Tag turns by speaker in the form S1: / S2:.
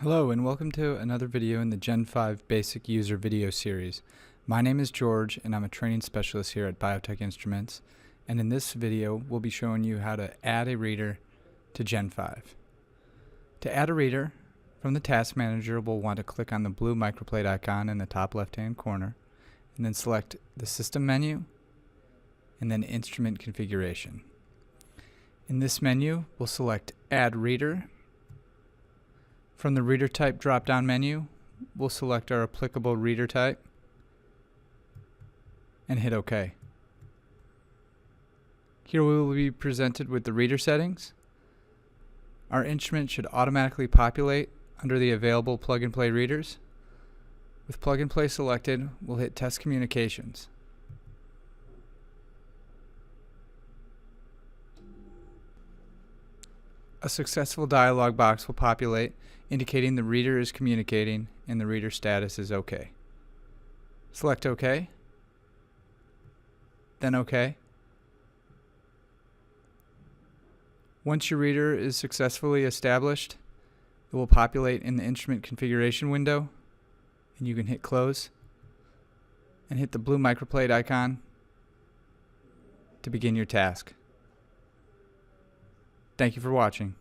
S1: Hello and welcome to another video in the Gen 5 Basic User video series. My name is George and I'm a training specialist here at BioTek Instruments, and in this video we'll be showing you how to add a reader to Gen 5. To add a reader, from the Task Manager we'll want to click on the blue microplate icon in the top left hand corner and then select the System menu and then Instrument Configuration. In this menu we'll select Add Reader. From the Reader Type drop-down menu, we'll select our applicable reader type and hit OK. Here we will be presented with the reader settings. Our instrument should automatically populate under the available plug-and-play readers. With plug-and-play selected, we'll hit Test Communications. A successful dialog box will populate, indicating the reader is communicating and the reader status is OK. Select OK, then OK. Once your reader is successfully established, it will populate in the instrument configuration window, and you can hit Close and hit the blue microplate icon to begin your task. Thank you for watching.